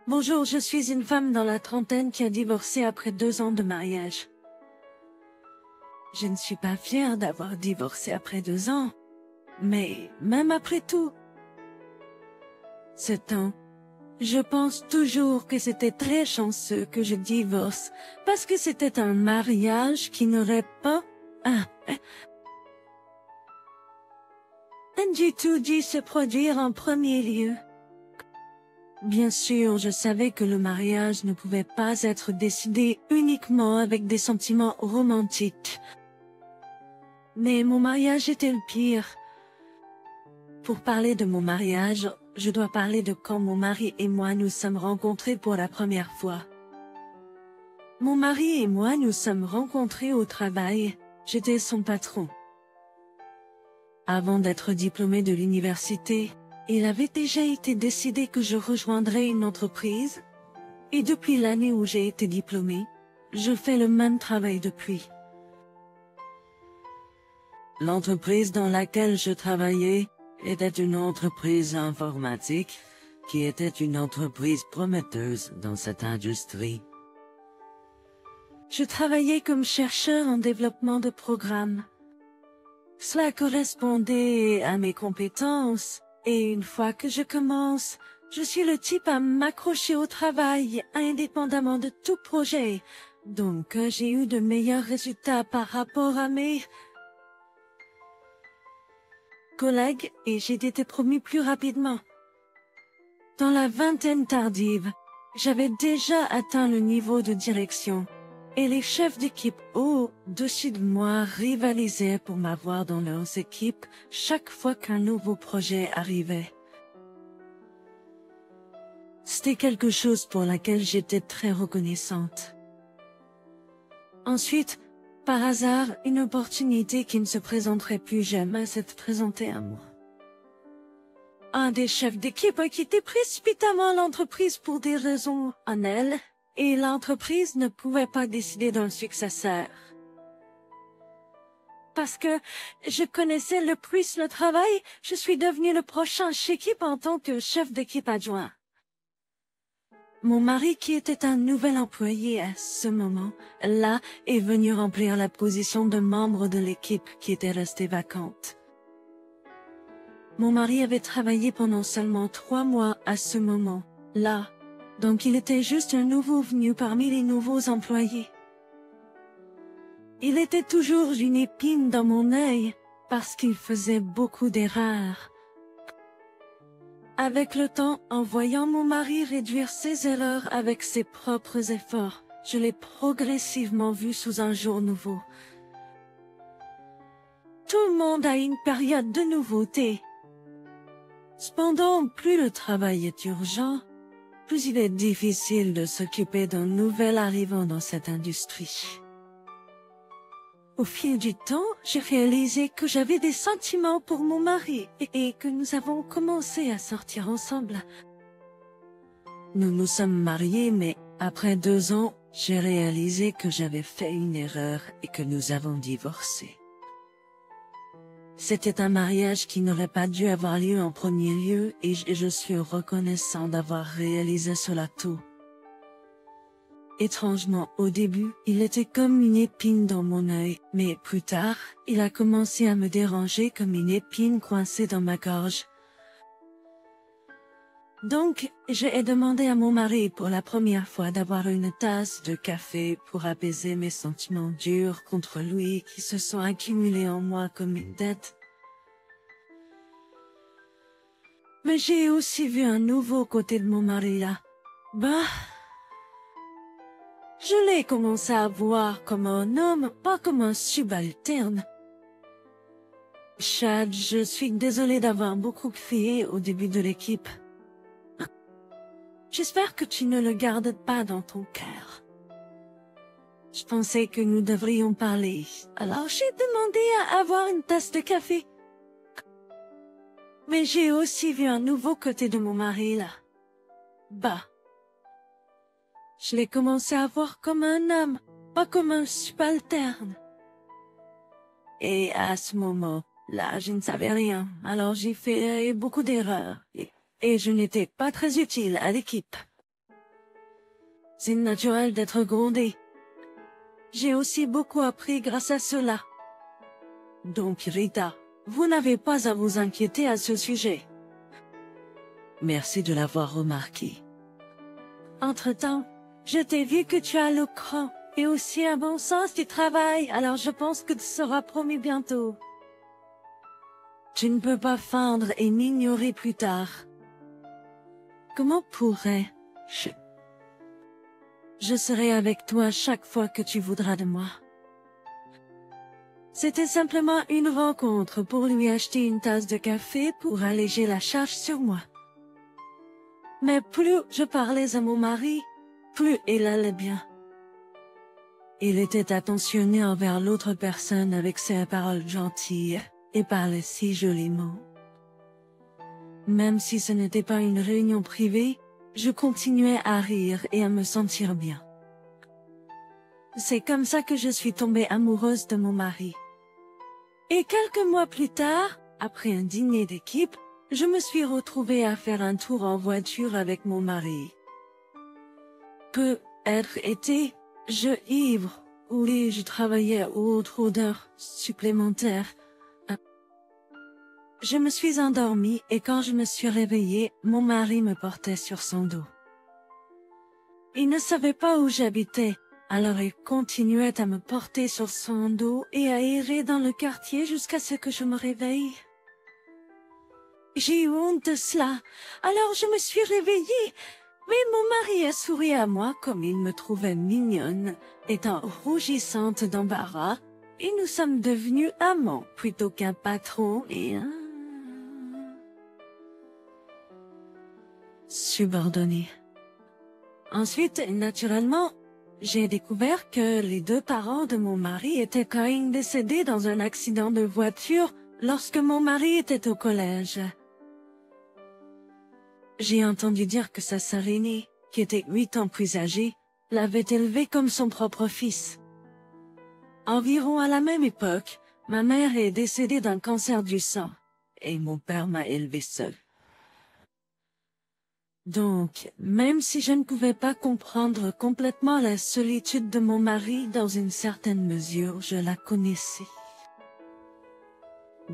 Bonjour, je suis une femme dans la trentaine qui a divorcé après 2 ans de mariage. Je ne suis pas fière d'avoir divorcé après 2 ans, mais même après tout, ce temps, je pense toujours que c'était très chanceux que je divorce, parce que c'était un mariage qui n'aurait pas du tout dû se produire en premier lieu. Bien sûr, je savais que le mariage ne pouvait pas être décidé uniquement avec des sentiments romantiques. Mais mon mariage était le pire. Pour parler de mon mariage, je dois parler de quand mon mari et moi nous sommes rencontrés pour la première fois. Mon mari et moi nous sommes rencontrés au travail, j'étais son patron. Avant d'être diplômé de l'université, il avait déjà été décidé que je rejoindrais une entreprise, et depuis l'année où j'ai été diplômé, je fais le même travail depuis. L'entreprise dans laquelle je travaillais était une entreprise informatique qui était une entreprise prometteuse dans cette industrie. Je travaillais comme chercheur en développement de programmes. Cela correspondait à mes compétences, et une fois que je commence, je suis le type à m'accrocher au travail indépendamment de tout projet, donc j'ai eu de meilleurs résultats par rapport à mes collègues et j'ai été promu plus rapidement. Dans la vingtaine tardive, j'avais déjà atteint le niveau de direction, et les chefs d'équipe au-dessus de moi rivalisaient pour m'avoir dans leurs équipes chaque fois qu'un nouveau projet arrivait. C'était quelque chose pour laquelle j'étais très reconnaissante. Ensuite, par hasard, une opportunité qui ne se présenterait plus jamais s'est présentée à moi. Un des chefs d'équipe a quitté précipitamment l'entreprise pour des raisons en elle, et l'entreprise ne pouvait pas décider d'un successeur. Parce que je connaissais le plus le travail, je suis devenu le prochain chef d'équipe en tant que chef d'équipe adjoint. Mon mari, qui était un nouvel employé à ce moment-là, est venu remplir la position de membre de l'équipe qui était restée vacante. Mon mari avait travaillé pendant seulement 3 mois à ce moment-là, donc il était juste un nouveau venu parmi les nouveaux employés. Il était toujours une épine dans mon œil, parce qu'il faisait beaucoup d'erreurs. Avec le temps, en voyant mon mari réduire ses erreurs avec ses propres efforts, je l'ai progressivement vu sous un jour nouveau. Tout le monde a une période de nouveauté. Cependant, plus le travail est urgent, plus il est difficile de s'occuper d'un nouvel arrivant dans cette industrie. Au fil du temps, j'ai réalisé que j'avais des sentiments pour mon mari et que nous avons commencé à sortir ensemble. Nous nous sommes mariés, mais après 2 ans, j'ai réalisé que j'avais fait une erreur et que nous avons divorcé. C'était un mariage qui n'aurait pas dû avoir lieu en premier lieu et je suis reconnaissant d'avoir réalisé cela tôt. Étrangement, au début, il était comme une épine dans mon œil, mais plus tard, il a commencé à me déranger comme une épine coincée dans ma gorge. Donc, j'ai demandé à mon mari pour la première fois d'avoir une tasse de café pour apaiser mes sentiments durs contre lui qui se sont accumulés en moi comme une dette. Mais j'ai aussi vu un nouveau côté de mon mari là. Je l'ai commencé à voir comme un homme, pas comme un subalterne. Chad, je suis désolée d'avoir beaucoup crié au début de l'équipe. J'espère que tu ne le gardes pas dans ton cœur. Je pensais que nous devrions parler, alors j'ai demandé à avoir une tasse de café. Mais j'ai aussi vu un nouveau côté de mon mari là. Je l'ai commencé à voir comme un homme, pas comme un subalterne. Et à ce moment-là, je ne savais rien, alors j'ai fait beaucoup d'erreurs, et je n'étais pas très utile à l'équipe. C'est naturel d'être grondé. J'ai aussi beaucoup appris grâce à cela. Donc Rita, vous n'avez pas à vous inquiéter à ce sujet. Merci de l'avoir remarqué. Entre-temps, je t'ai vu que tu as le cran et aussi un bon sens du travail, alors je pense que tu seras promu bientôt. Tu ne peux pas feindre et m'ignorer plus tard. Comment pourrais-je? Je serai avec toi chaque fois que tu voudras de moi. C'était simplement une rencontre pour lui acheter une tasse de café pour alléger la charge sur moi. Mais plus je parlais à mon mari, plus il allait bien. Il était attentionné envers l'autre personne avec ses paroles gentilles et parlait si joliment. Même si ce n'était pas une réunion privée, je continuais à rire et à me sentir bien. C'est comme ça que je suis tombée amoureuse de mon mari. Et quelques mois plus tard, après un dîner d'équipe, je me suis retrouvée à faire un tour en voiture avec mon mari. Peut-être étais-je ivre, ou je travaillais autre odeur supplémentaire. Je me suis endormie et quand je me suis réveillée, mon mari me portait sur son dos. Il ne savait pas où j'habitais, alors il continuait à me porter sur son dos et à errer dans le quartier jusqu'à ce que je me réveille. J'ai eu honte de cela, alors je me suis réveillée, mais mon mari a souri à moi comme il me trouvait mignonne, étant rougissante d'embarras, et nous sommes devenus amants plutôt qu'un patron et un subordonné. Ensuite, naturellement, j'ai découvert que les deux parents de mon mari étaient quand même décédés dans un accident de voiture lorsque mon mari était au collège. J'ai entendu dire que sa sœur aînée, qui était 8 ans plus âgée, l'avait élevé comme son propre fils. Environ à la même époque, ma mère est décédée d'un cancer du sang, et mon père m'a élevé seul. Donc, même si je ne pouvais pas comprendre complètement la solitude de mon mari, dans une certaine mesure, je la connaissais.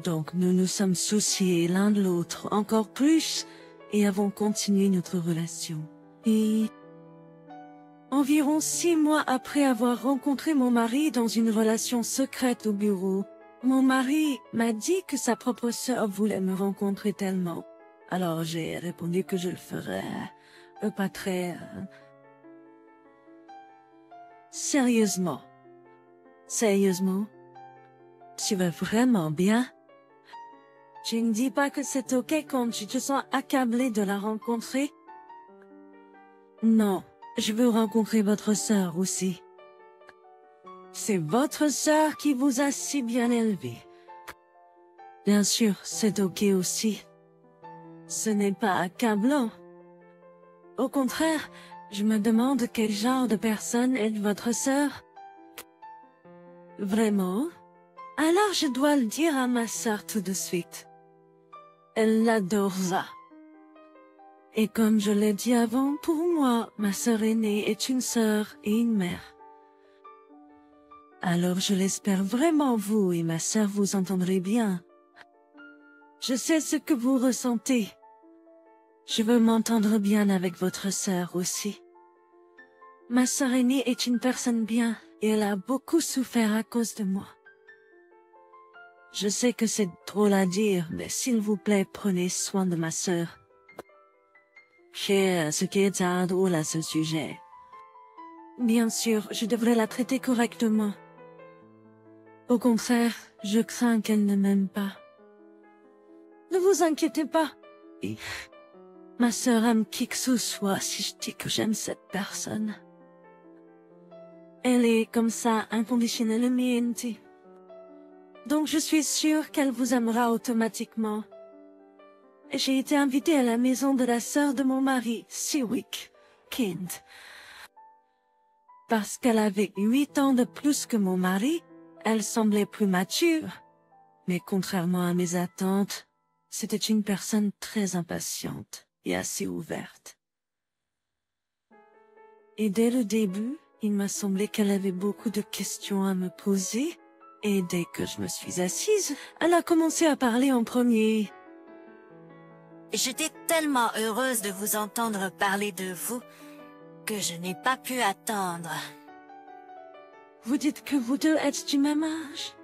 Donc nous nous sommes souciés l'un de l'autre encore plus, et avons continué notre relation. Et environ 6 mois après avoir rencontré mon mari dans une relation secrète au bureau, mon mari m'a dit que sa propre sœur voulait me rencontrer tellement. Alors j'ai répondu que je le ferais, pas très... Sérieusement? Tu vas vraiment bien? Tu ne dis pas que c'est ok quand tu te sens accablé de la rencontrer? Non, je veux rencontrer votre sœur aussi. C'est votre sœur qui vous a si bien élevé. Bien sûr, c'est ok aussi. Ce n'est pas accablant. Au contraire, je me demande quel genre de personne est votre sœur. Vraiment? Alors je dois le dire à ma sœur tout de suite. Elle l'adore ça. Et comme je l'ai dit avant, pour moi, ma sœur aînée est une sœur et une mère. Alors je l'espère vraiment, vous et ma sœur vous entendrez bien. Je sais ce que vous ressentez. Je veux m'entendre bien avec votre sœur aussi. Ma sœur aînée est une personne bien et elle a beaucoup souffert à cause de moi. Je sais que c'est drôle à dire, mais s'il vous plaît, prenez soin de ma sœur. Ce qui est drôle à ce sujet. Bien sûr, je devrais la traiter correctement. Au contraire, je crains qu'elle ne m'aime pas. Ne vous inquiétez pas. Ma sœur aime qui que ce soit si je dis que j'aime cette personne. Elle est comme ça, inconditionnellement. Donc je suis sûre qu'elle vous aimera automatiquement. J'ai été invitée à la maison de la sœur de mon mari, Siwick Kind. Parce qu'elle avait 8 ans de plus que mon mari, elle semblait plus mature. Mais contrairement à mes attentes, c'était une personne très impatiente et assez ouverte. Et dès le début, il m'a semblé qu'elle avait beaucoup de questions à me poser. Et dès que je me suis assise, elle a commencé à parler en premier. J'étais tellement heureuse de vous entendre parler de vous que je n'ai pas pu attendre. Vous dites que vous deux êtes du même âge?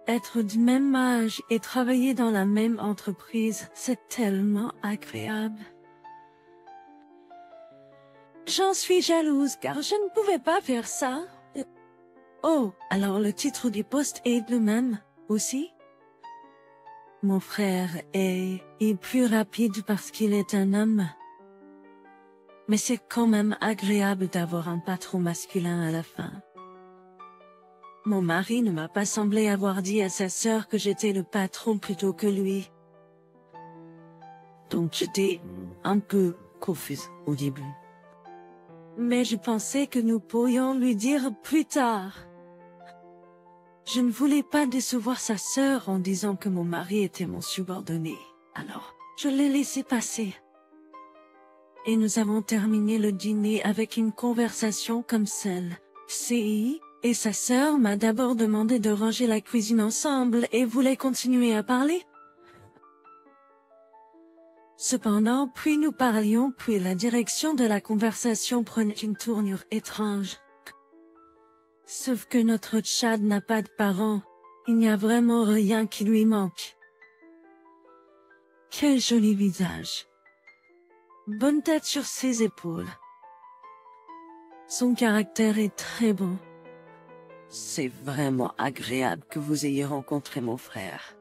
Être du même âge et travailler dans la même entreprise, c'est tellement agréable. J'en suis jalouse car je ne pouvais pas faire ça. Oh, alors le titre du poste est le même, aussi? Mon frère est plus rapide parce qu'il est un homme. Mais c'est quand même agréable d'avoir un patron masculin à la fin. Mon mari ne m'a pas semblé avoir dit à sa sœur que j'étais le patron plutôt que lui. Donc j'étais un peu confuse au début. Mais je pensais que nous pourrions lui dire plus tard. Je ne voulais pas décevoir sa sœur en disant que mon mari était mon subordonné. Alors, je l'ai laissé passer. Et nous avons terminé le dîner avec une conversation comme celle. C.I. et sa sœur m'a d'abord demandé de ranger la cuisine ensemble et voulait continuer à parler. Cependant, puis nous parlions, puis la direction de la conversation prenait une tournure étrange. Sauf que notre Chad n'a pas de parents, il n'y a vraiment rien qui lui manque. Quel joli visage. Bonne tête sur ses épaules. Son caractère est très bon. C'est vraiment agréable que vous ayez rencontré mon frère.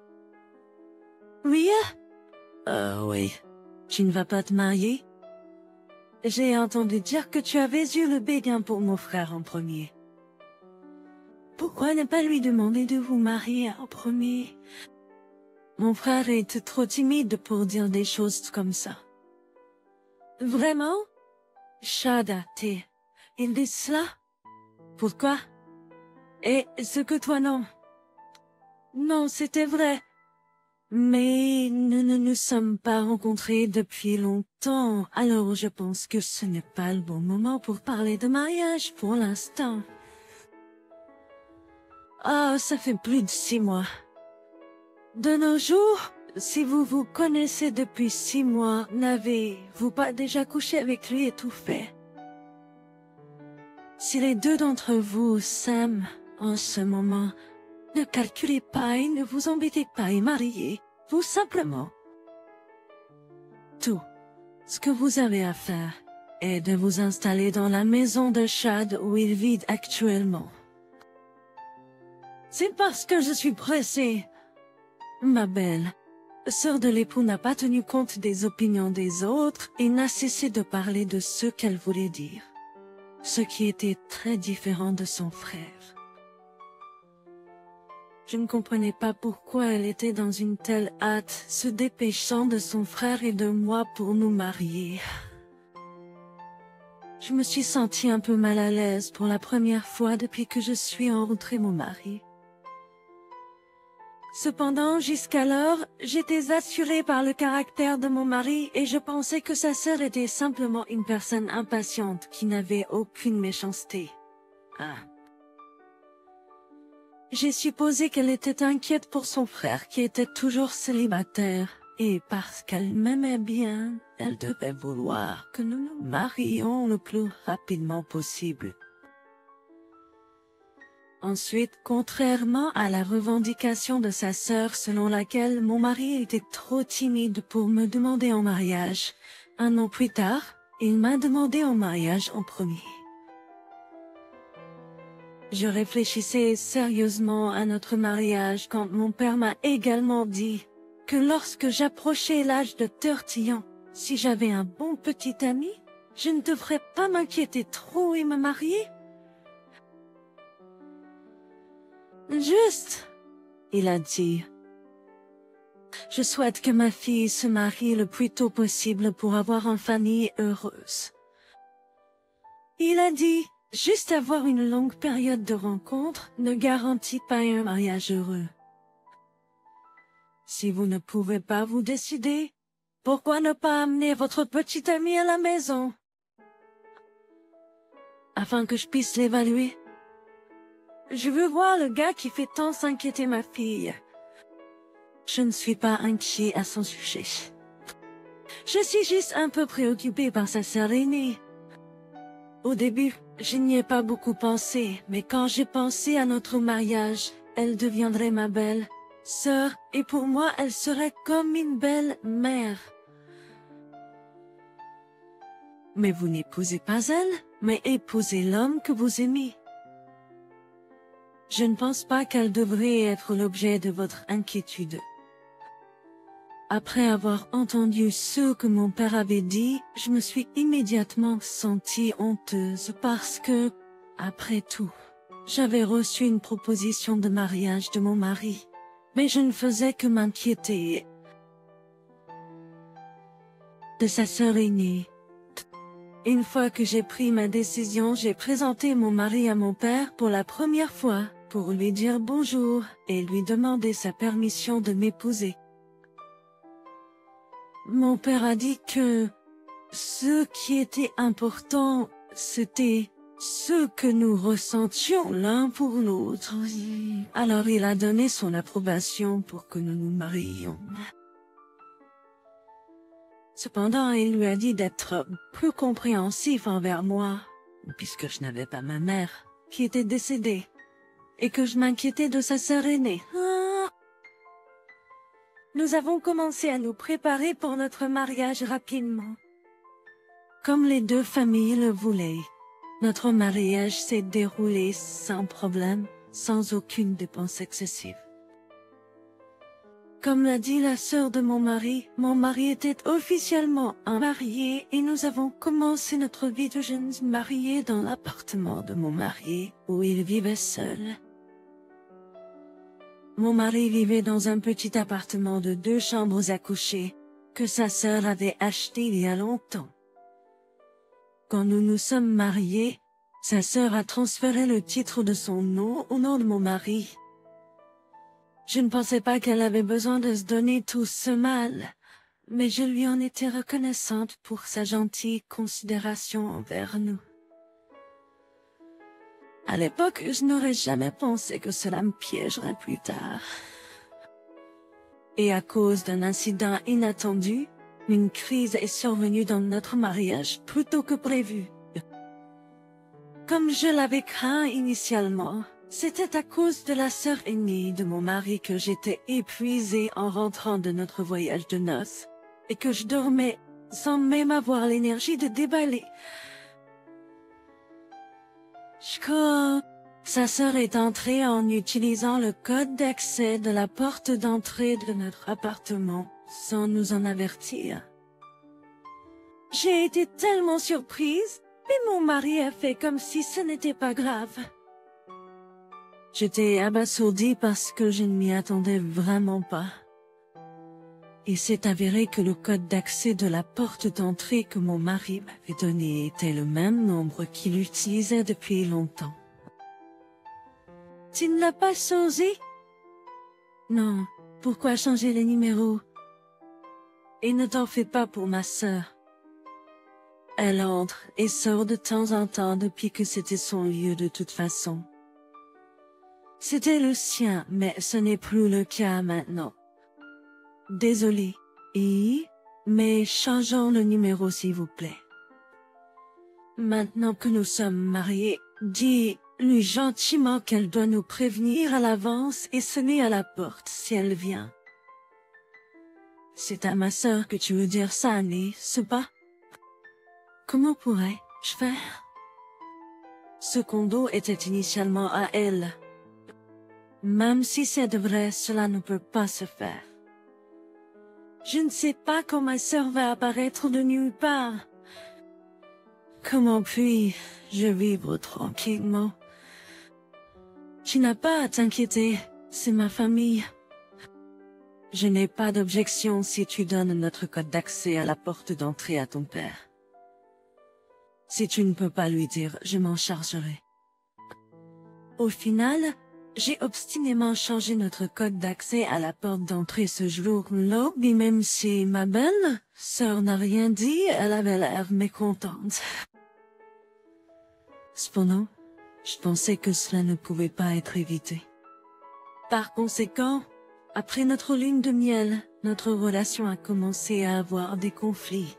Oui? Oui. Tu ne vas pas te marier? J'ai entendu dire que tu avais eu le béguin pour mon frère en premier. Pourquoi ne pas lui demander de vous marier en premier? Mon frère est trop timide pour dire des choses comme ça. Vraiment? Chada, il dit cela? Pourquoi? Et ce que toi non? Non, c'était vrai. Mais nous ne nous sommes pas rencontrés depuis longtemps, alors je pense que ce n'est pas le bon moment pour parler de mariage pour l'instant. Ah, ça fait plus de 6 mois. De nos jours, si vous vous connaissez depuis 6 mois, n'avez-vous pas déjà couché avec lui et tout fait? Si les deux d'entre vous s'aiment en ce moment, ne calculez pas et ne vous embêtez pas et mariez, tout simplement. Tout ce que vous avez à faire est de vous installer dans la maison de Chad où il vit actuellement. C'est parce que je suis pressée. Ma belle, sœur de l'époux n'a pas tenu compte des opinions des autres et n'a cessé de parler de ce qu'elle voulait dire. Ce qui était très différent de son frère. Je ne comprenais pas pourquoi elle était dans une telle hâte, se dépêchant de son frère et de moi pour nous marier. Je me suis sentie un peu mal à l'aise pour la première fois depuis que je suis rencontré mon mari. Cependant, jusqu'alors, j'étais assurée par le caractère de mon mari et je pensais que sa sœur était simplement une personne impatiente qui n'avait aucune méchanceté. Ah. J'ai supposé qu'elle était inquiète pour son frère qui était toujours célibataire, et parce qu'elle m'aimait bien, elle devait vouloir que nous nous marions le plus rapidement possible. Ensuite, contrairement à la revendication de sa sœur selon laquelle mon mari était trop timide pour me demander en mariage, 1 an plus tard, il m'a demandé en mariage en premier. Je réfléchissais sérieusement à notre mariage quand mon père m'a également dit que lorsque j'approchais l'âge de 30 ans, si j'avais un bon petit ami, je ne devrais pas m'inquiéter trop et me marier. Juste, il a dit. Je souhaite que ma fille se marie le plus tôt possible pour avoir une famille heureuse. Il a dit, juste avoir une longue période de rencontre ne garantit pas un mariage heureux. Si vous ne pouvez pas vous décider, pourquoi ne pas amener votre petite amie à la maison? afin que je puisse l'évaluer. Je veux voir le gars qui fait tant s'inquiéter ma fille. Je ne suis pas inquiet à son sujet. Je suis juste un peu préoccupée par sa sœur aînée. Au début, je n'y ai pas beaucoup pensé, mais quand j'ai pensé à notre mariage, elle deviendrait ma belle sœur, et pour moi, elle serait comme une belle mère. Mais vous n'épousez pas elle, mais épousez l'homme que vous aimez. Je ne pense pas qu'elle devrait être l'objet de votre inquiétude. Après avoir entendu ce que mon père avait dit, je me suis immédiatement sentie honteuse parce que, après tout, j'avais reçu une proposition de mariage de mon mari, mais je ne faisais que m'inquiéter de sa sœur aînée. Une fois que j'ai pris ma décision, j'ai présenté mon mari à mon père pour la première fois, pour lui dire bonjour et lui demander sa permission de m'épouser. Mon père a dit que ce qui était important, c'était ce que nous ressentions l'un pour l'autre. Alors il a donné son approbation pour que nous nous mariions. Cependant, il lui a dit d'être plus compréhensif envers moi, puisque je n'avais pas ma mère, qui était décédée, et que je m'inquiétais de sa sœur aînée. Nous avons commencé à nous préparer pour notre mariage rapidement. Comme les deux familles le voulaient, notre mariage s'est déroulé sans problème, sans aucune dépense excessive. Comme l'a dit la sœur de mon mari était officiellement marié et nous avons commencé notre vie de jeunes mariés dans l'appartement de mon mari où il vivait seul. Mon mari vivait dans un petit appartement de 2 chambres à coucher que sa sœur avait acheté il y a longtemps. Quand nous nous sommes mariés, sa sœur a transféré le titre de son nom au nom de mon mari. Je ne pensais pas qu'elle avait besoin de se donner tout ce mal, mais je lui en étais reconnaissante pour sa gentille considération envers nous. À l'époque, je n'aurais jamais pensé que cela me piégerait plus tard. Et à cause d'un incident inattendu, une crise est survenue dans notre mariage plus tôt que prévu. Comme je l'avais craint initialement, c'était à cause de la sœur aînée de mon mari que j'étais épuisée en rentrant de notre voyage de noces, et que je dormais sans même avoir l'énergie de déballer. Sa sœur est entrée en utilisant le code d'accès de la porte d'entrée de notre appartement, sans nous en avertir. J'ai été tellement surprise, mais mon mari a fait comme si ce n'était pas grave. J'étais abasourdie parce que je ne m'y attendais vraiment pas. Il s'est avéré que le code d'accès de la porte d'entrée que mon mari m'avait donné était le même nombre qu'il utilisait depuis longtemps. Tu ne l'as pas changé? Non, pourquoi changer les numéros? Et ne t'en fais pas pour ma sœur. Elle entre et sort de temps en temps depuis que c'était son lieu de toute façon. C'était le sien, mais ce n'est plus le cas maintenant. Désolé, mais changeons le numéro s'il vous plaît. Maintenant que nous sommes mariés, dis-lui gentiment qu'elle doit nous prévenir à l'avance et sonner à la porte si elle vient. C'est à ma sœur que tu veux dire ça, n'est-ce pas? Comment pourrais-je faire? Ce condo était initialement à elle. Même si c'est vrai, cela ne peut pas se faire. Je ne sais pas quand ma sœur va apparaître de nulle part. Comment puis-je vivre tranquillement? Tu n'as pas à t'inquiéter, c'est ma famille. Je n'ai pas d'objection si tu donnes notre code d'accès à la porte d'entrée à ton père. Si tu ne peux pas lui dire, je m'en chargerai. Au final, j'ai obstinément changé notre code d'accès à la porte d'entrée ce jour-là, et même si ma belle sœur n'a rien dit, elle avait l'air mécontente. Cependant, je pensais que cela ne pouvait pas être évité. Par conséquent, après notre lune de miel, notre relation a commencé à avoir des conflits.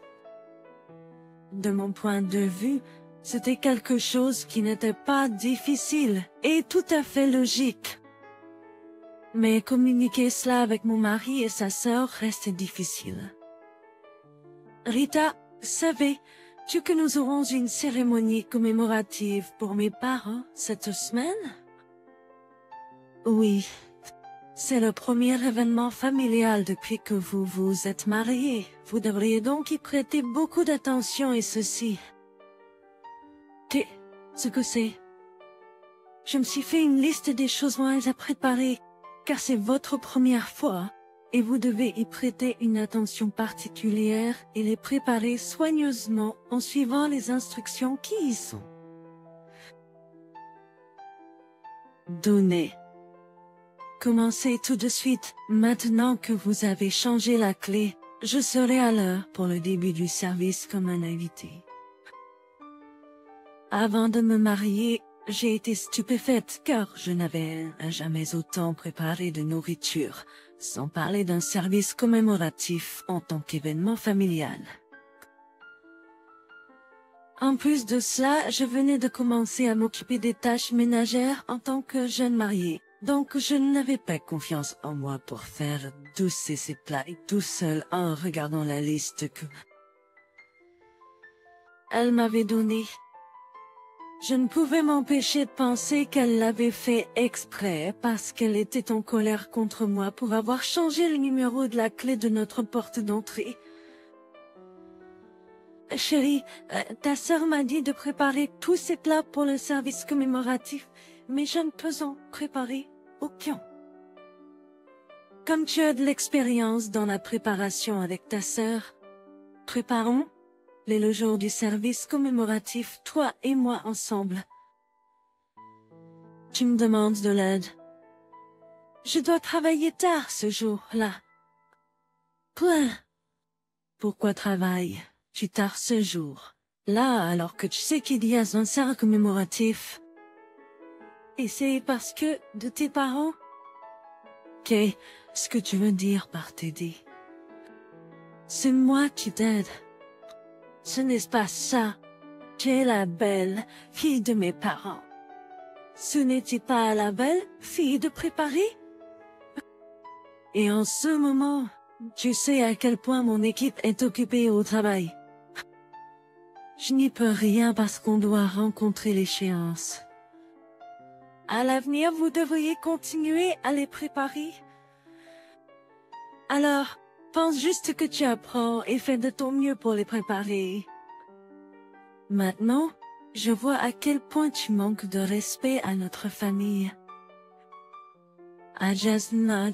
De mon point de vue, c'était quelque chose qui n'était pas difficile et tout à fait logique. Mais communiquer cela avec mon mari et sa sœur restait difficile. Rita, savais-tu que nous aurons une cérémonie commémorative pour mes parents cette semaine? Oui. C'est le premier événement familial depuis que vous vous êtes mariés. Vous devriez donc y prêter beaucoup d'attention et ceci. Ce que c'est. Je me suis fait une liste des choses à préparer, car c'est votre première fois, et vous devez y prêter une attention particulière et les préparer soigneusement en suivant les instructions qui y sont données. Commencez tout de suite. Maintenant que vous avez changé la clé, je serai à l'heure pour le début du service comme un invité. Avant de me marier, j'ai été stupéfaite car je n'avais jamais autant préparé de nourriture, sans parler d'un service commémoratif en tant qu'événement familial. En plus de cela, je venais de commencer à m'occuper des tâches ménagères en tant que jeune mariée. Donc je n'avais pas confiance en moi pour faire tous ces plats tout seul en regardant la liste que elle m'avait donnée. Je ne pouvais m'empêcher de penser qu'elle l'avait fait exprès parce qu'elle était en colère contre moi pour avoir changé le numéro de la clé de notre porte d'entrée. Chérie, ta sœur m'a dit de préparer tous ces plats pour le service commémoratif, mais je ne peux en préparer aucun. Comme tu as de l'expérience dans la préparation avec ta sœur, préparons-les le jour du service commémoratif, toi et moi ensemble. Tu me demandes de l'aide. Je dois travailler tard ce jour-là. Point. Pourquoi travailles-tu tard ce jour-là alors que tu sais qu'il y a un service commémoratif? Et c'est parce que de tes parents? Qu'est-ce que tu veux dire par t'aider? C'est moi qui t'aide. Ce n'est pas ça. Tu es la belle fille de mes parents. Ce n'était pas la belle fille de préparer? Et en ce moment, tu sais à quel point mon équipe est occupée au travail. Je n'y peux rien parce qu'on doit rencontrer l'échéance. À l'avenir, vous devriez continuer à les préparer. Alors, pense juste que tu apprends et fais de ton mieux pour les préparer. Maintenant, je vois à quel point tu manques de respect à notre famille. À Jasna,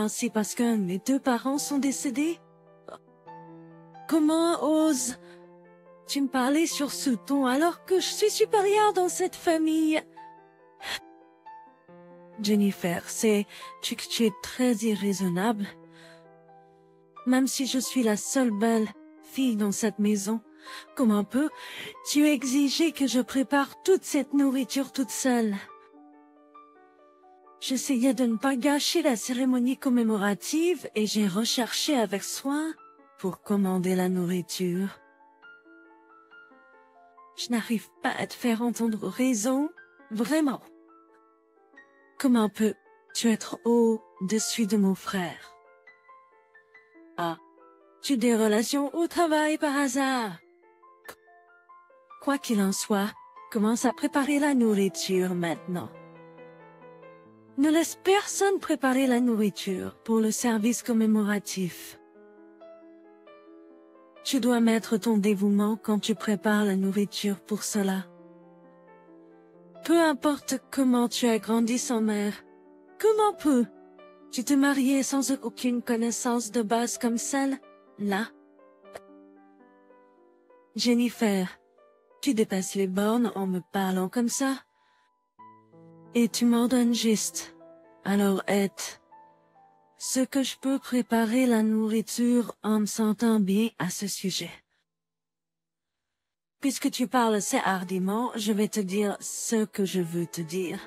c'est parce que mes deux parents sont décédés? Comment oses-tu me parler sur ce ton alors que je suis supérieure dans cette famille? Jennifer, sais-tu que tu es très irraisonnable? Même si je suis la seule belle fille dans cette maison, comment peux-tu exiger que je prépare toute cette nourriture toute seule? J'essayais de ne pas gâcher la cérémonie commémorative et j'ai recherché avec soin pour commander la nourriture. Je n'arrive pas à te faire entendre raison, vraiment. Comment peux-tu être au-dessus de mon frère? As-tu des relations au travail par hasard? Quoi qu'il en soit, commence à préparer la nourriture maintenant. Ne laisse personne préparer la nourriture pour le service commémoratif. Tu dois mettre ton dévouement quand tu prépares la nourriture pour cela. Peu importe comment tu as grandi sans mère, comment peux-tu te marier sans aucune connaissance de base comme celle-là? Jennifer, tu dépasses les bornes en me parlant comme ça. Et tu m'en donnes juste. Alors ce que je peux préparer la nourriture en me sentant bien à ce sujet. Puisque tu parles assez hardiment, je vais te dire ce que je veux te dire.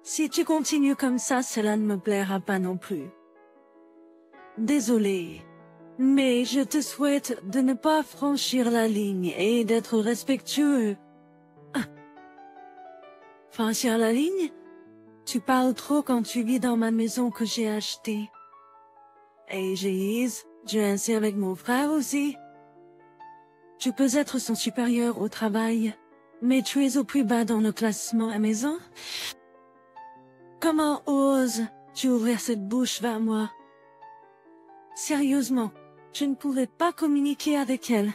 Si tu continues comme ça, cela ne me plaira pas non plus. Désolé, mais je te souhaite de ne pas franchir la ligne et d'être respectueux. Ah. Franchir la ligne? Tu parles trop quand tu vis dans ma maison que j'ai achetée. Et Géise, tu es ainsi avec mon frère aussi. Tu peux être son supérieur au travail, mais tu es au plus bas dans le classement à maison. Comment oses-tu ouvrir cette bouche vers moi? Sérieusement, je ne pourrais pas communiquer avec elle.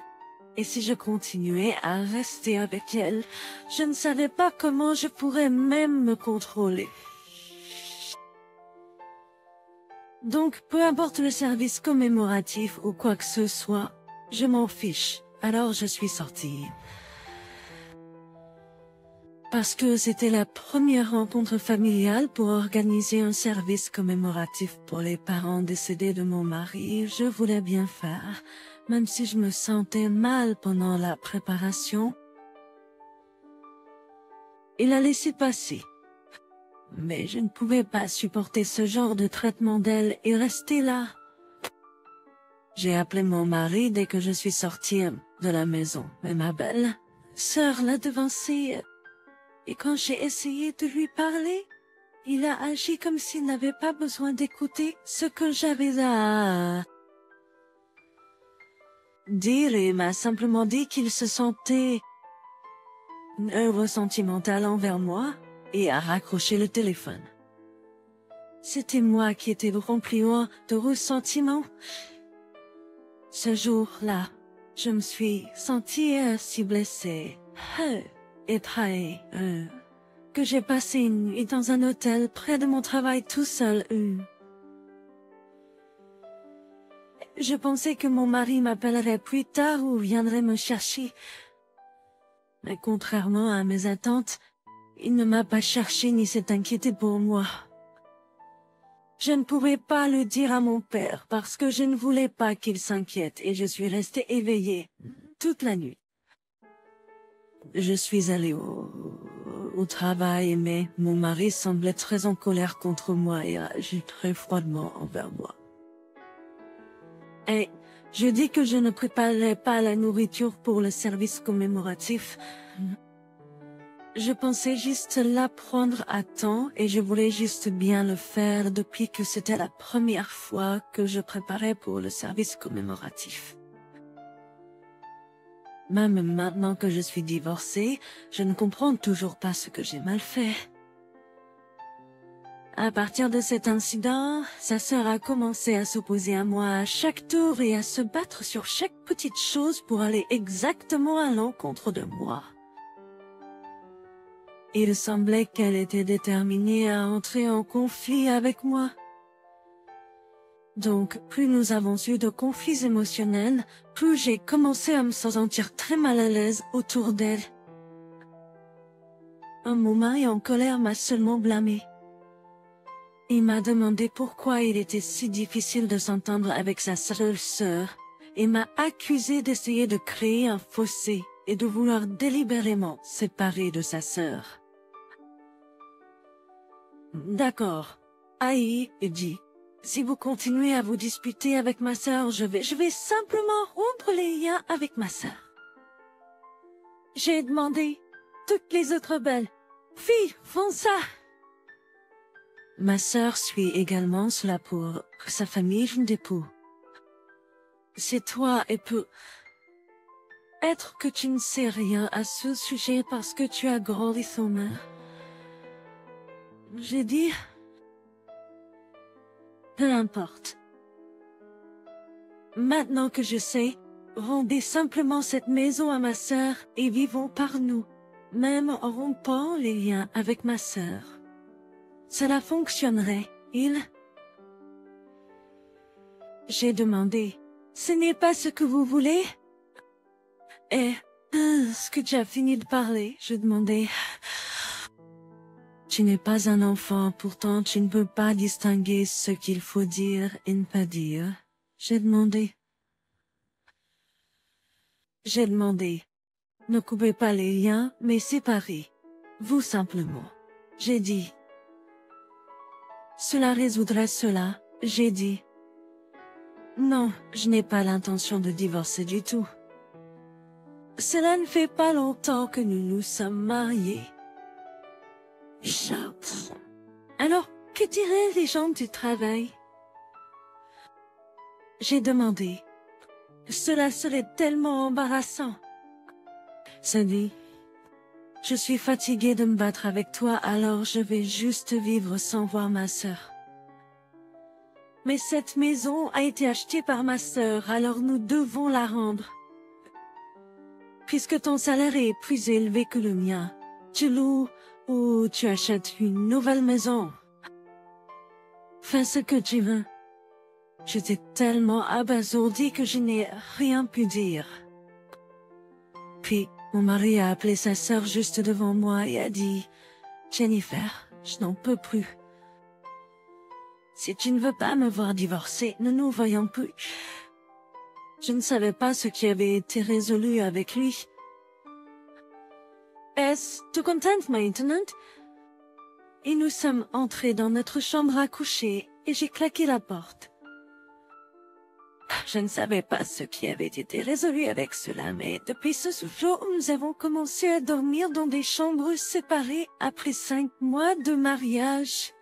Et si je continuais à rester avec elle, je ne savais pas comment je pourrais même me contrôler. Donc, peu importe le service commémoratif ou quoi que ce soit, je m'en fiche. Alors je suis sortie. Parce que c'était la première rencontre familiale pour organiser un service commémoratif pour les parents décédés de mon mari, je voulais bien faire, même si je me sentais mal pendant la préparation. Il a laissé passer. Mais je ne pouvais pas supporter ce genre de traitement d'elle et rester là. J'ai appelé mon mari dès que je suis sortie de la maison, mais ma belle sœur l'a devancé. Et quand j'ai essayé de lui parler, il a agi comme s'il n'avait pas besoin d'écouter ce que j'avais à dire et m'a simplement dit qu'il se sentait sentimental envers moi et a raccroché le téléphone. C'était moi qui étais remplie de ressentiment. Ce jour-là, je me suis sentie si blessée et trahie que j'ai passé une nuit dans un hôtel près de mon travail tout seul. Je pensais que mon mari m'appellerait plus tard ou viendrait me chercher. Mais contrairement à mes attentes, il ne m'a pas cherché ni s'est inquiété pour moi. Je ne pouvais pas le dire à mon père parce que je ne voulais pas qu'il s'inquiète et je suis restée éveillée toute la nuit. Je suis allée au travail, mais mon mari semblait très en colère contre moi et agit très froidement envers moi. Et je dis que je ne préparais pas la nourriture pour le service commémoratif. Je pensais juste l'apprendre à temps et je voulais juste bien le faire depuis que c'était la première fois que je préparais pour le service commémoratif. Même maintenant que je suis divorcée, je ne comprends toujours pas ce que j'ai mal fait. À partir de cet incident, sa sœur a commencé à s'opposer à moi à chaque tour et à se battre sur chaque petite chose pour aller exactement à l'encontre de moi. Il semblait qu'elle était déterminée à entrer en conflit avec moi. Donc, plus nous avons eu de conflits émotionnels, plus j'ai commencé à me sentir très mal à l'aise autour d'elle. Un moment et en colère m'a seulement blâmée. Il m'a demandé pourquoi il était si difficile de s'entendre avec sa seule sœur et m'a accusé d'essayer de créer un fossé et de vouloir délibérément séparer de sa sœur. D'accord, Aïe dit. Si vous continuez à vous disputer avec ma sœur, je vais simplement rompre les liens avec ma sœur. J'ai demandé. Toutes les autres belles filles font ça. Ma sœur suit également cela pour sa famille d'époux. C'est toi et peut-être que tu ne sais rien à ce sujet parce que tu as grandi sans mère. J'ai dit... Peu importe. Maintenant que je sais, rendez simplement cette maison à ma sœur et vivons par nous, même en rompant les liens avec ma sœur. Cela fonctionnerait, J'ai demandé. Ce n'est pas ce que vous voulez? Est-ce que tu as fini de parler? Je demandais. Tu n'es pas un enfant, pourtant tu ne peux pas distinguer ce qu'il faut dire et ne pas dire. J'ai demandé. J'ai demandé. Ne coupez pas les liens, mais séparez. Vous simplement. J'ai dit. Cela résoudrait cela, j'ai dit. Non, je n'ai pas l'intention de divorcer du tout. Cela ne fait pas longtemps que nous nous sommes mariés. Chante. Alors, que diraient les gens du travail? J'ai demandé. Cela serait tellement embarrassant. Ça dit. Je suis fatiguée de me battre avec toi, alors je vais juste vivre sans voir ma sœur. Mais cette maison a été achetée par ma sœur, alors nous devons la rendre. Puisque ton salaire est plus élevé que le mien, tu loues ou tu achètes une nouvelle maison. Fais ce que tu veux. J'étais tellement abasourdie que je n'ai rien pu dire. Puis, mon mari a appelé sa sœur juste devant moi et a dit « Jennifer, je n'en peux plus. Si tu ne veux pas me voir divorcer, ne nous voyons plus. » Je ne savais pas ce qui avait été résolu avec lui. Est-ce tout contente maintenant? Et nous sommes entrés dans notre chambre à coucher et j'ai claqué la porte. Je ne savais pas ce qui avait été résolu avec cela, mais depuis ce jour, nous avons commencé à dormir dans des chambres séparées après 5 mois de mariage.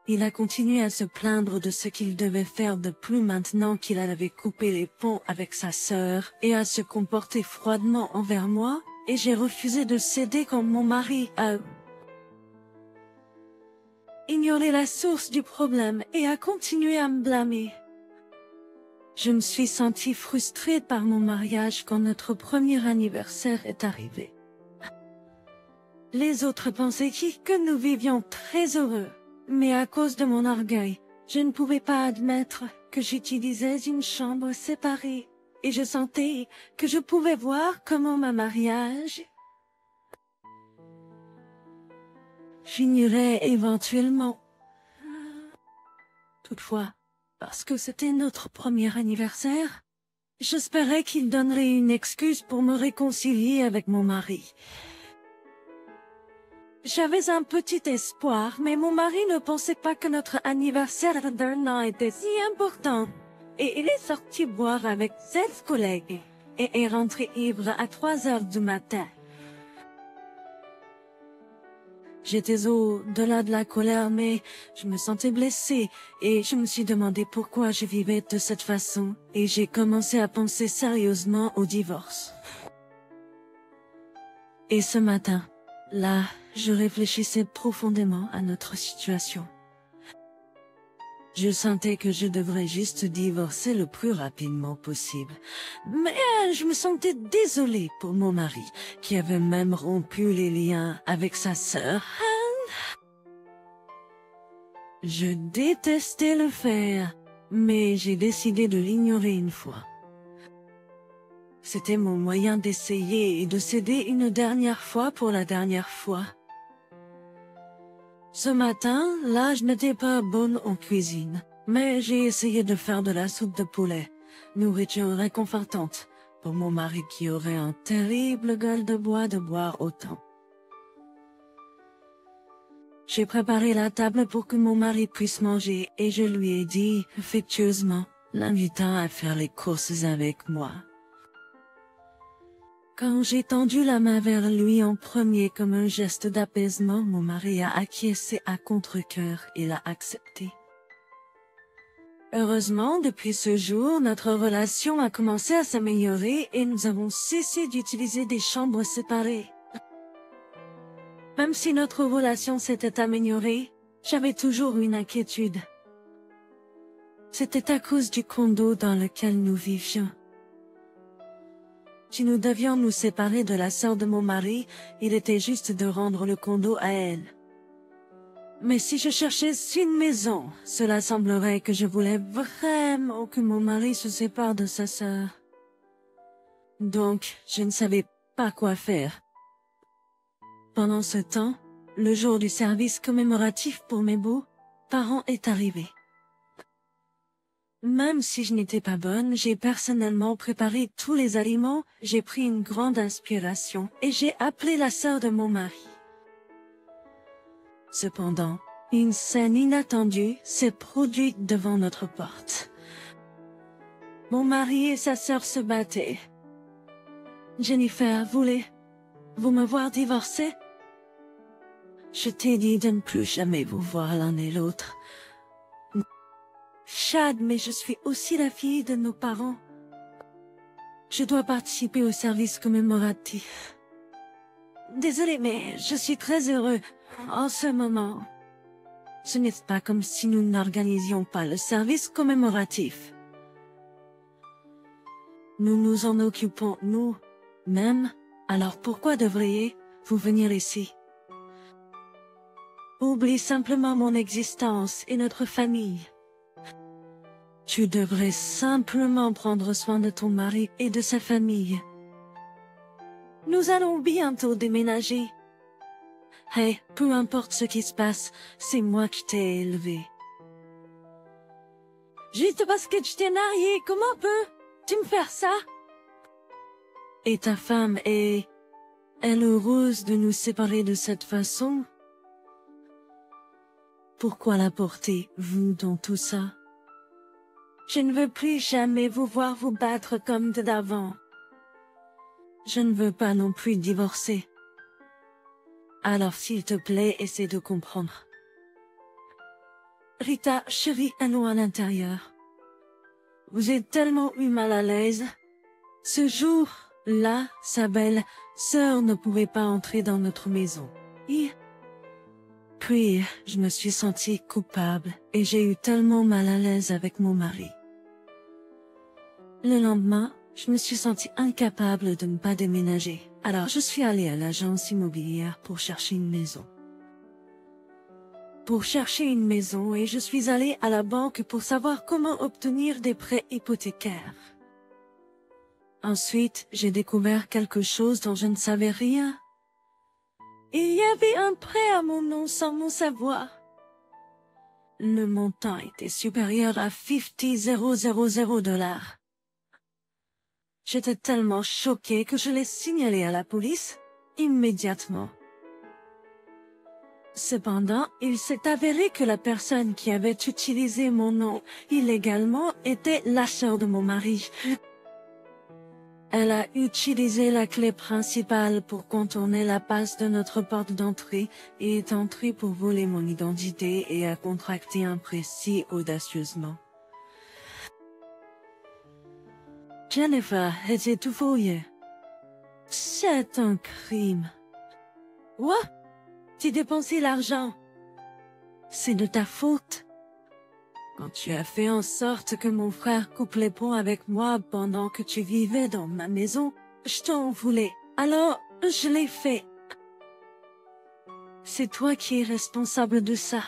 Il a continué à se plaindre de ce qu'il devait faire de plus maintenant qu'il avait coupé les ponts avec sa sœur et à se comporter froidement envers moi, et j'ai refusé de céder quand mon mari a ignoré la source du problème et a continué à me blâmer. Je me suis sentie frustrée par mon mariage quand notre premier anniversaire est arrivé. Les autres pensaient que nous vivions très heureux, mais à cause de mon orgueil, je ne pouvais pas admettre que j'utilisais une chambre séparée, et je sentais que je pouvais voir comment ma mariage finirait éventuellement. Toutefois, parce que c'était notre premier anniversaire, j'espérais qu'il donnerait une excuse pour me réconcilier avec mon mari. J'avais un petit espoir, mais mon mari ne pensait pas que notre anniversaire d'un an était si important. Et il est sorti boire avec 16 collègues et est rentré ivre à 3 heures du matin. J'étais au-delà de la colère, mais je me sentais blessée et je me suis demandé pourquoi je vivais de cette façon et j'ai commencé à penser sérieusement au divorce. Et ce matin, là, je réfléchissais profondément à notre situation. Je sentais que je devrais juste divorcer le plus rapidement possible. Mais je me sentais désolée pour mon mari, qui avait même rompu les liens avec sa sœur. Je détestais le faire, mais j'ai décidé de l'ignorer une fois. C'était mon moyen d'essayer et de céder une dernière fois pour la dernière fois. Ce matin, là, je n'étais pas bonne en cuisine, mais j'ai essayé de faire de la soupe de poulet, nourriture réconfortante, pour mon mari qui aurait un terrible gueule de bois de boire autant. J'ai préparé la table pour que mon mari puisse manger et je lui ai dit, affectueusement, l'invitant à faire les courses avec moi. Quand j'ai tendu la main vers lui en premier comme un geste d'apaisement, mon mari a acquiescé à contre-cœur et l'a accepté. Heureusement, depuis ce jour, notre relation a commencé à s'améliorer et nous avons cessé d'utiliser des chambres séparées. Même si notre relation s'était améliorée, j'avais toujours une inquiétude. C'était à cause du condo dans lequel nous vivions. Si nous devions nous séparer de la sœur de mon mari, il était juste de rendre le condo à elle. Mais si je cherchais une maison, cela semblerait que je voulais vraiment que mon mari se sépare de sa sœur. Donc, je ne savais pas quoi faire. Pendant ce temps, le jour du service commémoratif pour mes beaux-parents est arrivé. Même si je n'étais pas bonne, j'ai personnellement préparé tous les aliments, j'ai pris une grande inspiration et j'ai appelé la sœur de mon mari. Cependant, une scène inattendue s'est produite devant notre porte. Mon mari et sa sœur se battaient. Jennifer, voulez-vous me voir divorcer? Je t'ai dit de ne plus jamais vous voir l'un et l'autre. Chad, mais je suis aussi la fille de nos parents. Je dois participer au service commémoratif. Désolé, mais je suis très heureux en ce moment. Ce n'est pas comme si nous n'organisions pas le service commémoratif. Nous nous en occupons nous-mêmes, alors pourquoi devriez-vous venir ici? Oublie simplement mon existence et notre famille. Tu devrais simplement prendre soin de ton mari et de sa famille. Nous allons bientôt déménager. Hey, peu importe ce qui se passe, c'est moi qui t'ai élevé. Juste parce que je t'ai marié, comment peux-tu me faire ça? Et ta femme est-elle heureuse de nous séparer de cette façon? Pourquoi la portez-vous dans tout ça? Je ne veux plus jamais vous voir vous battre comme d'avant. Je ne veux pas non plus divorcer. Alors s'il te plaît, essaie de comprendre. Rita, chérie, allons à l'intérieur. Vous êtes tellement eu mal à l'aise. Ce jour-là, sa belle-sœur ne pouvait pas entrer dans notre maison. Puis, je me suis sentie coupable et j'ai eu tellement mal à l'aise avec mon mari. Le lendemain, je me suis sentie incapable de ne pas déménager. Alors je suis allée à l'agence immobilière pour chercher une maison. Et je suis allée à la banque pour savoir comment obtenir des prêts hypothécaires. Ensuite, j'ai découvert quelque chose dont je ne savais rien. Il y avait un prêt à mon nom sans mon savoir. Le montant était supérieur à $50,000. J'étais tellement choquée que je l'ai signalé à la police immédiatement. Cependant, il s'est avéré que la personne qui avait utilisé mon nom illégalement était la sœur de mon mari. Elle a utilisé la clé principale pour contourner la passe de notre porte d'entrée et est entrée pour voler mon identité et a contracté un prêt si audacieusement. Jennifer était tout fouillée. C'est un crime. Quoi? Tu dépensé l'argent. C'est de ta faute. Quand tu as fait en sorte que mon frère coupe les ponts avec moi pendant que tu vivais dans ma maison, je t'en voulais. Alors, je l'ai fait. C'est toi qui es responsable de ça.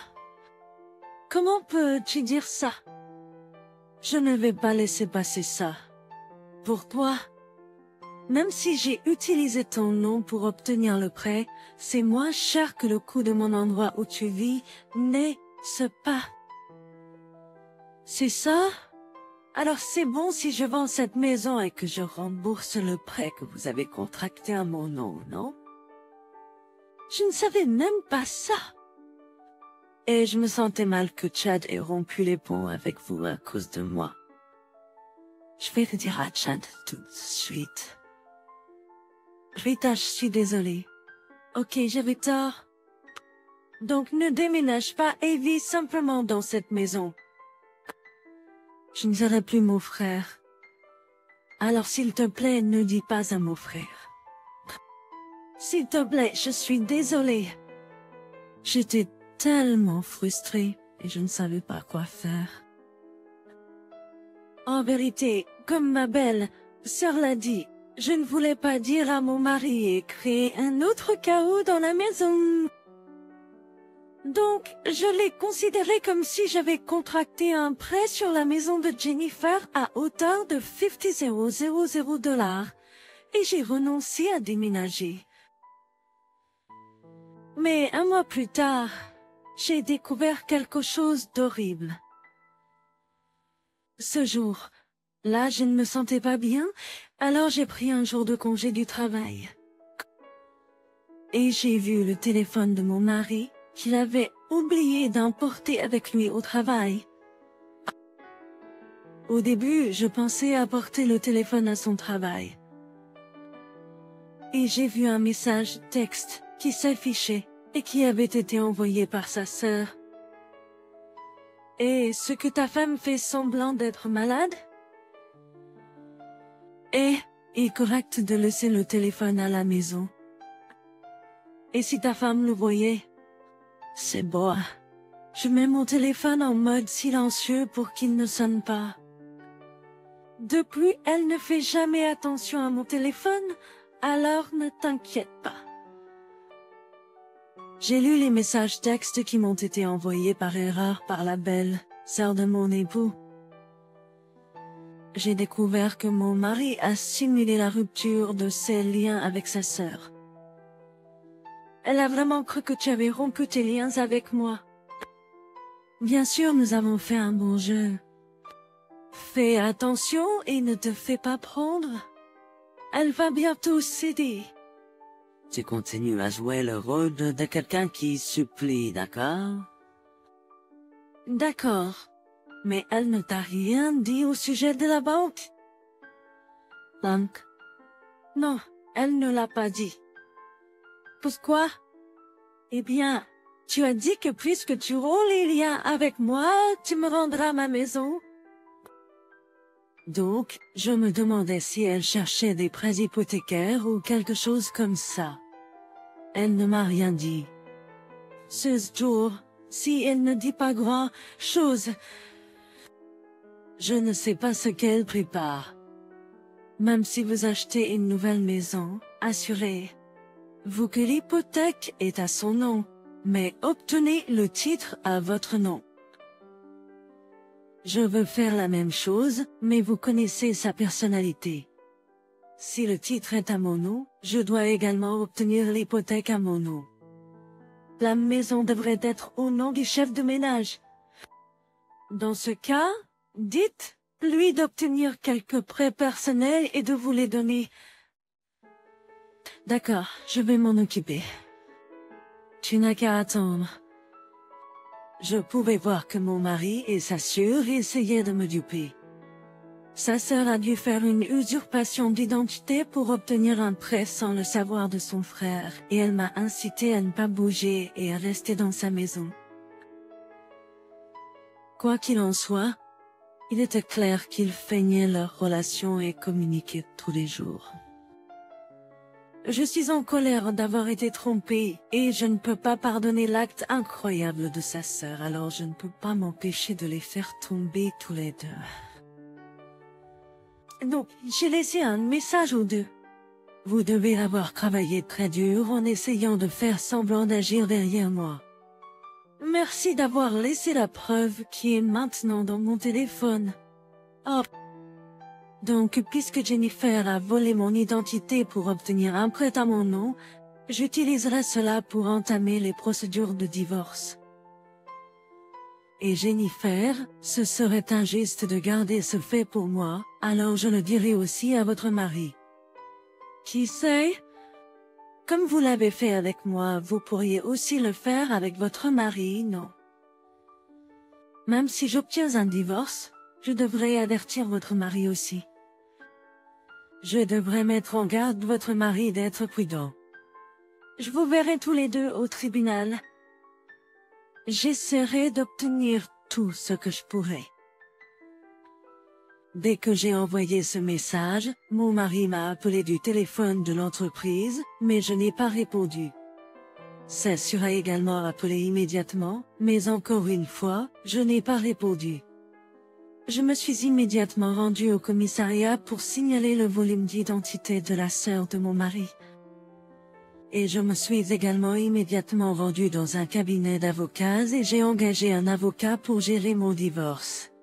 Comment peux-tu dire ça? Je ne vais pas laisser passer ça. Pour toi, même si j'ai utilisé ton nom pour obtenir le prêt, c'est moins cher que le coût de mon endroit où tu vis, n'est-ce pas? C'est ça? Alors c'est bon si je vends cette maison et que je rembourse le prêt que vous avez contracté à mon nom, non? Je ne savais même pas ça. Et je me sentais mal que Chad ait rompu les ponts avec vous à cause de moi. Je vais le dire à Chad tout de suite. Rita, je suis désolée. Ok, j'avais tort. Donc ne déménage pas et vis simplement dans cette maison. Je ne serai plus mon frère. Alors s'il te plaît, ne dis pas à mon frère. S'il te plaît, je suis désolée. J'étais tellement frustrée et je ne savais pas quoi faire. En vérité, comme ma belle-sœur l'a dit, je ne voulais pas dire à mon mari et créer un autre chaos dans la maison. Donc, je l'ai considéré comme si j'avais contracté un prêt sur la maison de Jennifer à hauteur de $50,000 et j'ai renoncé à déménager. Mais un mois plus tard, j'ai découvert quelque chose d'horrible. Ce jour-là, je ne me sentais pas bien, alors j'ai pris un jour de congé du travail. Et j'ai vu le téléphone de mon mari, qu'il avait oublié d'emporter avec lui au travail. Au début, je pensais apporter le téléphone à son travail. Et j'ai vu un message texte qui s'affichait et qui avait été envoyé par sa sœur. Est-ce que ta femme fait semblant d'être malade? Est correct de laisser le téléphone à la maison? Et si ta femme le voyait? C'est beau. Je mets mon téléphone en mode silencieux pour qu'il ne sonne pas. De plus, elle ne fait jamais attention à mon téléphone, alors ne t'inquiète pas. J'ai lu les messages textes qui m'ont été envoyés par erreur par la belle sœur de mon époux. J'ai découvert que mon mari a simulé la rupture de ses liens avec sa sœur. Elle a vraiment cru que tu avais rompu tes liens avec moi. Bien sûr, nous avons fait un bon jeu. Fais attention et ne te fais pas prendre. Elle va bientôt céder. Tu continues à jouer le rôle de quelqu'un qui supplie, d'accord? D'accord. Mais elle ne t'a rien dit au sujet de la banque? Banque? Non, elle ne l'a pas dit. Pourquoi? Eh bien, tu as dit que puisque tu roules les liens avec moi, tu me rendras ma maison. Donc, je me demandais si elle cherchait des prêts hypothécaires ou quelque chose comme ça. Elle ne m'a rien dit. Ce jour, si elle ne dit pas grand-chose, je ne sais pas ce qu'elle prépare. Même si vous achetez une nouvelle maison, assurez-vous que l'hypothèque est à son nom, mais obtenez le titre à votre nom. Je veux faire la même chose, mais vous connaissez sa personnalité. Si le titre est à mon nom, je dois également obtenir l'hypothèque à mon nom. La maison devrait être au nom du chef de ménage. Dans ce cas, dites-lui d'obtenir quelques prêts personnels et de vous les donner. D'accord, je vais m'en occuper. Tu n'as qu'à attendre. Je pouvais voir que mon mari et sa sœur essayaient de me duper. Sa sœur a dû faire une usurpation d'identité pour obtenir un prêt sans le savoir de son frère, et elle m'a incité à ne pas bouger et à rester dans sa maison. Quoi qu'il en soit, il était clair qu'ils feignaient leur relation et communiquaient tous les jours. Je suis en colère d'avoir été trompée, et je ne peux pas pardonner l'acte incroyable de sa sœur, alors je ne peux pas m'empêcher de les faire tomber tous les deux. Donc, j'ai laissé un message aux deux. Vous devez avoir travaillé très dur en essayant de faire semblant d'agir derrière moi. Merci d'avoir laissé la preuve qui est maintenant dans mon téléphone. Oh. Donc, puisque Jennifer a volé mon identité pour obtenir un prêt à mon nom, j'utiliserai cela pour entamer les procédures de divorce. Et Jennifer, ce serait injuste de garder ce fait pour moi, alors je le dirai aussi à votre mari. Qui sait? Comme vous l'avez fait avec moi, vous pourriez aussi le faire avec votre mari, non? Même si j'obtiens un divorce, je devrais avertir votre mari aussi. Je devrais mettre en garde votre mari d'être prudent. Je vous verrai tous les deux au tribunal. J'essaierai d'obtenir tout ce que je pourrai. Dès que j'ai envoyé ce message, mon mari m'a appelé du téléphone de l'entreprise, mais je n'ai pas répondu. Sa sœur a également appelé immédiatement, mais encore une fois, je n'ai pas répondu. Je me suis immédiatement rendue au commissariat pour signaler le volume d'identité de la sœur de mon mari. Et je me suis également immédiatement rendue dans un cabinet d'avocats et j'ai engagé un avocat pour gérer mon divorce.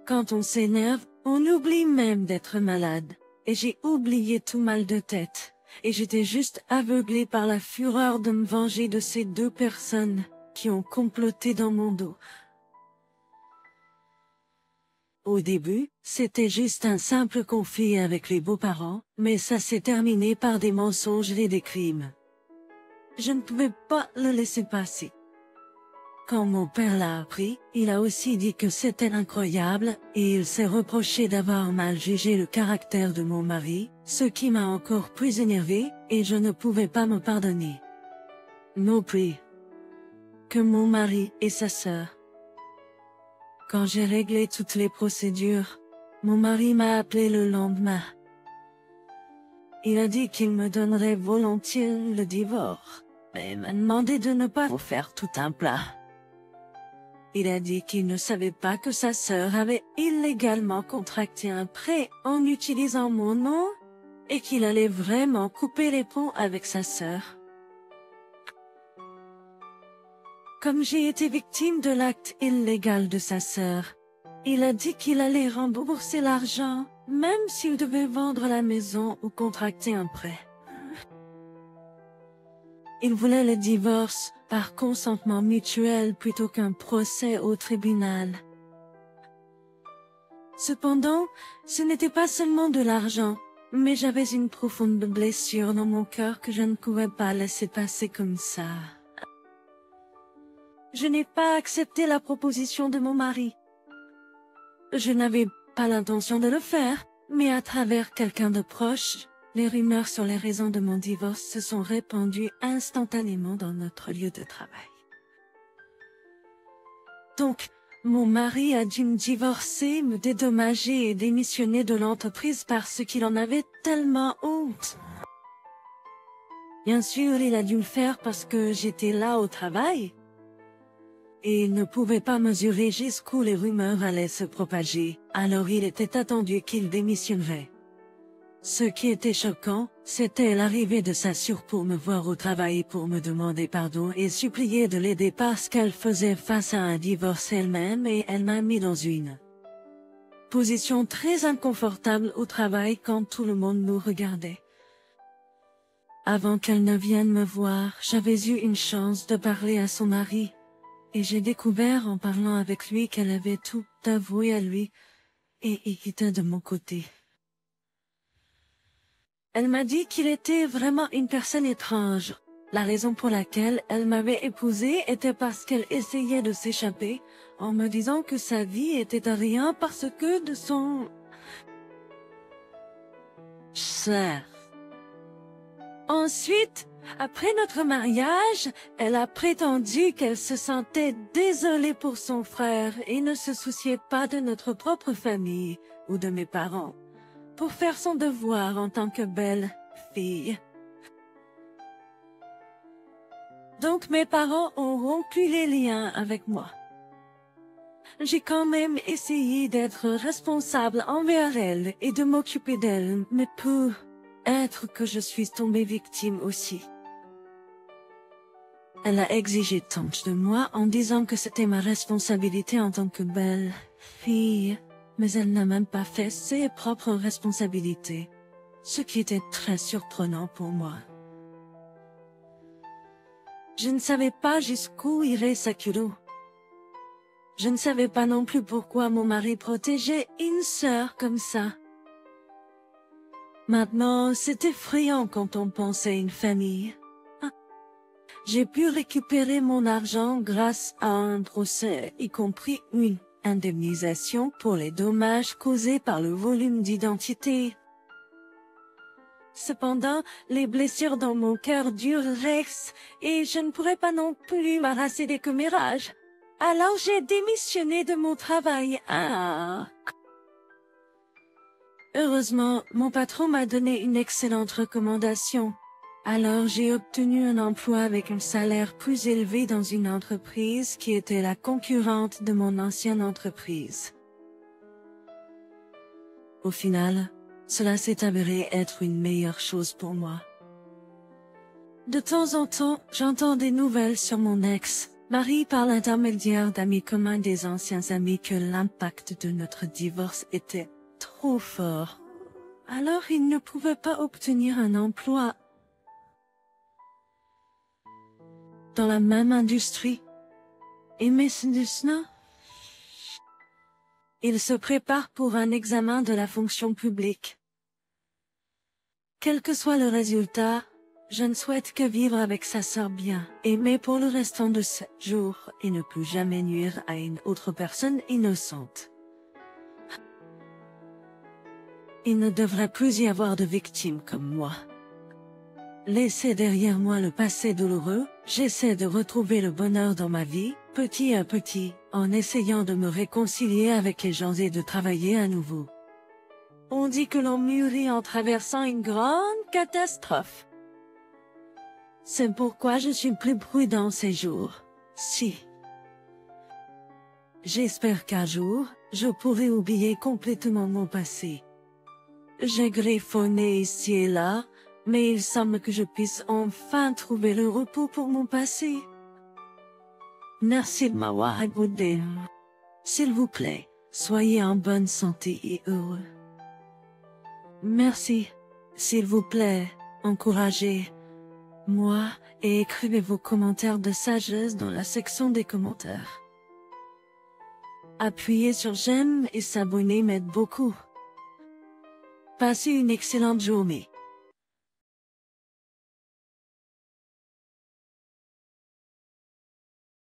Quand on s'énerve, on oublie même d'être malade. Et j'ai oublié tout mal de tête. Et j'étais juste aveuglée par la fureur de me venger de ces deux personnes qui ont comploté dans mon dos. Au début, c'était juste un simple conflit avec les beaux-parents, mais ça s'est terminé par des mensonges et des crimes. Je ne pouvais pas le laisser passer. Quand mon père l'a appris, il a aussi dit que c'était incroyable, et il s'est reproché d'avoir mal jugé le caractère de mon mari, ce qui m'a encore plus énervé, et je ne pouvais pas me pardonner. Non plus que mon mari et sa sœur. Quand j'ai réglé toutes les procédures, mon mari m'a appelé le lendemain. Il a dit qu'il me donnerait volontiers le divorce, mais m'a demandé de ne pas vous faire tout un plat. Il a dit qu'il ne savait pas que sa sœur avait illégalement contracté un prêt en utilisant mon nom et qu'il allait vraiment couper les ponts avec sa sœur. Comme j'ai été victime de l'acte illégal de sa sœur, il a dit qu'il allait rembourser l'argent, même s'il devait vendre la maison ou contracter un prêt. Il voulait le divorce par consentement mutuel plutôt qu'un procès au tribunal. Cependant, ce n'était pas seulement de l'argent, mais j'avais une profonde blessure dans mon cœur que je ne pouvais pas laisser passer comme ça. Je n'ai pas accepté la proposition de mon mari. Je n'avais pas l'intention de le faire, mais à travers quelqu'un de proche, les rumeurs sur les raisons de mon divorce se sont répandues instantanément dans notre lieu de travail. Donc, mon mari a dû me divorcer, me dédommager et démissionner de l'entreprise parce qu'il en avait tellement honte. Bien sûr, il a dû le faire parce que j'étais là au travail. Et il ne pouvait pas mesurer jusqu'où les rumeurs allaient se propager, alors il était attendu qu'il démissionnerait. Ce qui était choquant, c'était l'arrivée de sa sœur pour me voir au travail pour me demander pardon et supplier de l'aider parce qu'elle faisait face à un divorce elle-même et elle m'a mis dans une position très inconfortable au travail quand tout le monde nous regardait. Avant qu'elle ne vienne me voir, j'avais eu une chance de parler à son mari. Et j'ai découvert en parlant avec lui qu'elle avait tout avoué à lui et il était de mon côté. Elle m'a dit qu'il était vraiment une personne étrange. La raison pour laquelle elle m'avait épousée était parce qu'elle essayait de s'échapper en me disant que sa vie était à rien parce que de son frère. Ensuite, après notre mariage, elle a prétendu qu'elle se sentait désolée pour son frère et ne se souciait pas de notre propre famille ou de mes parents, pour faire son devoir en tant que belle fille. Donc mes parents ont rompu les liens avec moi. J'ai quand même essayé d'être responsable envers elle et de m'occuper d'elle, mais pour être que je suis tombée victime aussi. Elle a exigé tant de moi en disant que c'était ma responsabilité en tant que belle fille, mais elle n'a même pas fait ses propres responsabilités, ce qui était très surprenant pour moi. Je ne savais pas jusqu'où irait sa culot. Je ne savais pas non plus pourquoi mon mari protégeait une sœur comme ça. Maintenant, c'est effrayant quand on pense à une famille. J'ai pu récupérer mon argent grâce à un procès, y compris une indemnisation pour les dommages causés par le volume d'identité. Cependant, les blessures dans mon cœur dureraient et je ne pourrais pas non plus m'arracher des commérages. Alors j'ai démissionné de mon travail. Heureusement, mon patron m'a donné une excellente recommandation. Alors j'ai obtenu un emploi avec un salaire plus élevé dans une entreprise qui était la concurrente de mon ancienne entreprise. Au final, cela s'est avéré être une meilleure chose pour moi. De temps en temps, j'entends des nouvelles sur mon ex-mari par l'intermédiaire d'amis communs des anciens amis que l'impact de notre divorce était trop fort. Alors il ne pouvait pas obtenir un emploi dans la même industrie. Et mais cela Il se prépare pour un examen de la fonction publique. Quel que soit le résultat, je ne souhaite que vivre avec sa sœur bien, aimer pour le restant de ce jour et ne plus jamais nuire à une autre personne innocente. Il ne devrait plus y avoir de victimes comme moi. Laissez derrière moi le passé douloureux, j'essaie de retrouver le bonheur dans ma vie, petit à petit, en essayant de me réconcilier avec les gens et de travailler à nouveau. On dit que l'on mûrit en traversant une grande catastrophe. C'est pourquoi je suis plus prudent ces jours. Si. J'espère qu'un jour, je pourrai oublier complètement mon passé. J'ai griffonné ici et là, mais il semble que je puisse enfin trouver le repos pour mon passé. Merci de m'avoir écouté. S'il vous plaît, soyez en bonne santé et heureux. Merci. S'il vous plaît, encouragez-moi et écrivez vos commentaires de sagesse dans la section des commentaires. Appuyez sur j'aime et s'abonner m'aide beaucoup. Passez une excellente journée.